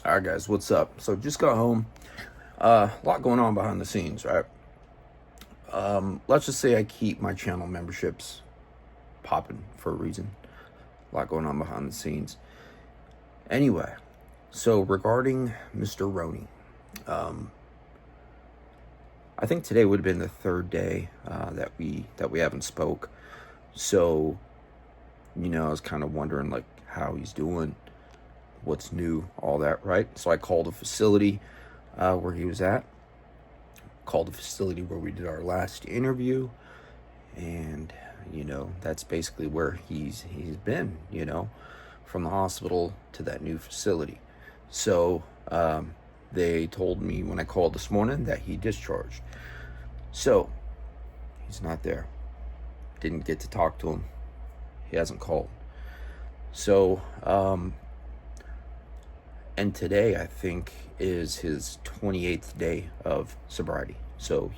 All right, guys, what's up? So just got home. A lot going on behind the scenes, right? Let's just say I keep my channel memberships popping for a reason. A lot going on behind the scenes. Anyway, so regarding Mr. Rooney, I think today would have been the third day that we haven't spoke. So, I was kind of wondering like how he's doing, what's new, all that, right? So I called a facility where he was at, called the facility where we did our last interview, and that's basically where he's been, from the hospital to that new facility. So they told me when I called this morning that he discharged. So he's not there. Didn't get to talk to him. He hasn't called. So and today I think is his 28th day of sobriety. So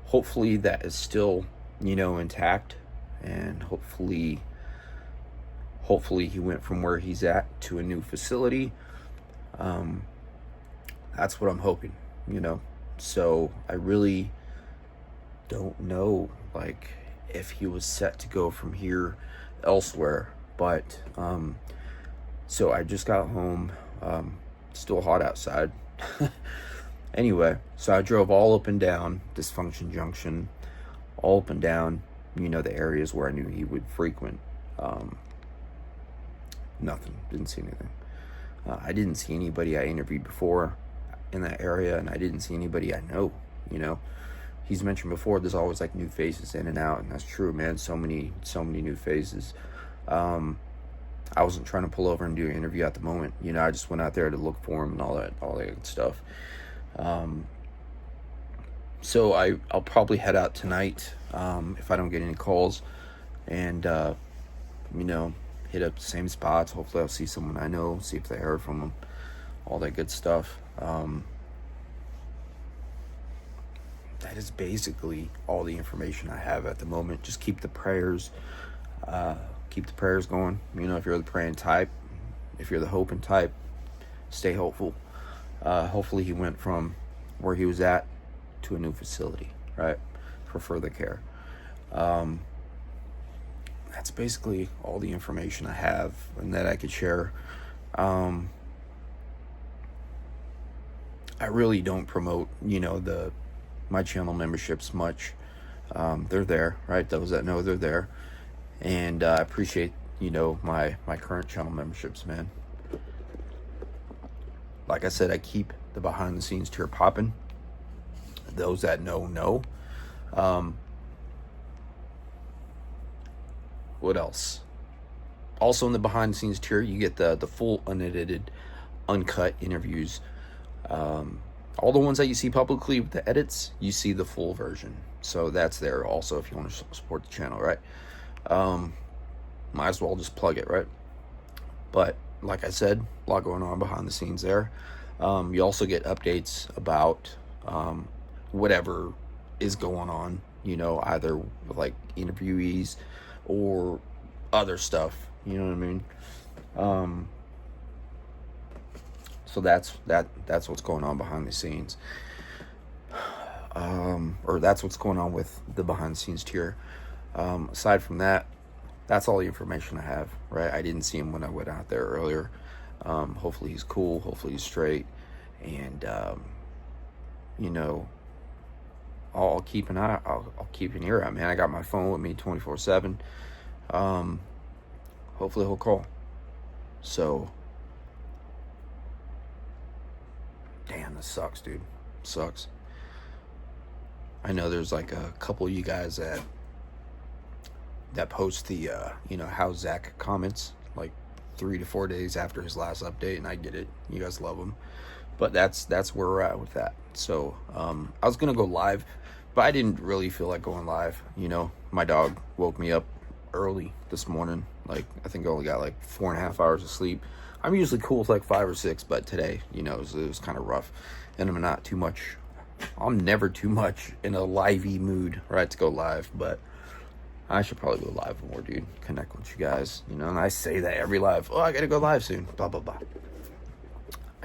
hopefully that is still, intact, and hopefully he went from where he's at to a new facility. That's what I'm hoping, So I really don't know, like, if he was set to go from here elsewhere, but so I just got home. Still hot outside. Anyway, so I drove all up and down Dysfunction Junction, all up and down, the areas where I knew he would frequent. Nothing. Didn't see anything. I didn't see anybody I interviewed before in that area, and I didn't see anybody I know. He's mentioned before there's always like new faces in and out, and that's true, man. So many new faces. I wasn't trying to pull over and do an interview at the moment. I just went out there to look for him and all that good stuff. So I'll probably head out tonight if I don't get any calls, and hit up the same spots. Hopefully I'll see someone I know, see if they heard from them, all that good stuff. That is basically all the information I have at the moment. Just keep the prayers going. If you're the praying type, if you're the hoping type, stay hopeful. Hopefully he went from where he was at to a new facility, right, for further care. That's basically all the information I have and that I could share. I really don't promote, my channel memberships much. They're there, right? Those that know, they're there. And I appreciate, my current channel memberships, man. Like I said, I keep the behind the scenes tier popping. Those that know. What else? Also in the behind the scenes tier, you get the full unedited, uncut interviews. All the ones that you see publicly with the edits, you see the full version. So that's there also if you want to support the channel, right? Might as well just plug it, right? But like I said, a lot going on behind the scenes there. You also get updates about whatever is going on, either with like interviewees or other stuff, you know what I mean? So that's what's going on behind the scenes. Or that's what's going on with the behind the scenes tier. Aside from that, that's all the information I have, right? I didn't see him when I went out there earlier. Hopefully he's cool. Hopefully he's straight. And, I'll keep an eye. I'll keep an ear out, man. I got my phone with me 24/7. Hopefully he'll call. So, damn, this sucks, dude. Sucks. I know there's like a couple of you guys that post the, how Zack comments like 3 to 4 days after his last update, and I get it. You guys love him. But that's where we're at with that. So I was going to go live, but I didn't really feel like going live. My dog woke me up early this morning. Like, I think I only got like 4.5 hours of sleep. I'm usually cool with like 5 or 6, but today, it was kind of rough. And I'm never too much in a livey mood, right, to go live. But I should probably go live more, dude. Connect with you guys, and I say that every live. Oh, I got to go live soon. Blah, blah, blah.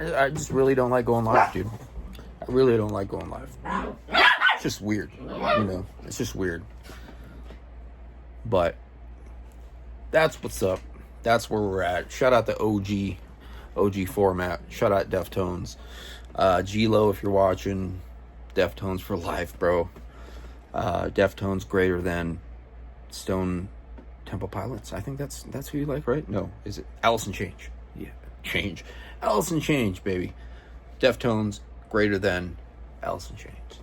I just really don't like going live, dude. I really don't like going live. It's just weird, It's just weird. But that's what's up. That's where we're at. Shout out to OG format. Shout out Deftones. G-Lo, if you're watching. Deftones for life, bro. Deftones greater than Stone Temple Pilots. I think that's who you like, right? No, is it Alice in Change? Yeah, Change. Alice in Change, baby. Deftones greater than Alice in Chains.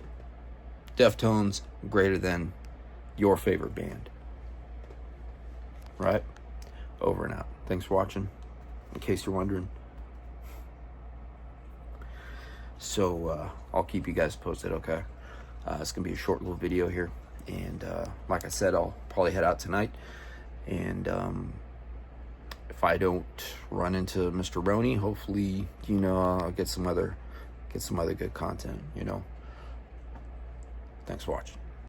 Deftones greater than your favorite band. Right? Over and out. Thanks for watching. In case you're wondering. So I'll keep you guys posted, okay? It's gonna be a short little video here, and like I said, I'll probably head out tonight. And if I don't run into Mr. Rooney, hopefully, I'll get some other good content. Thanks for watching.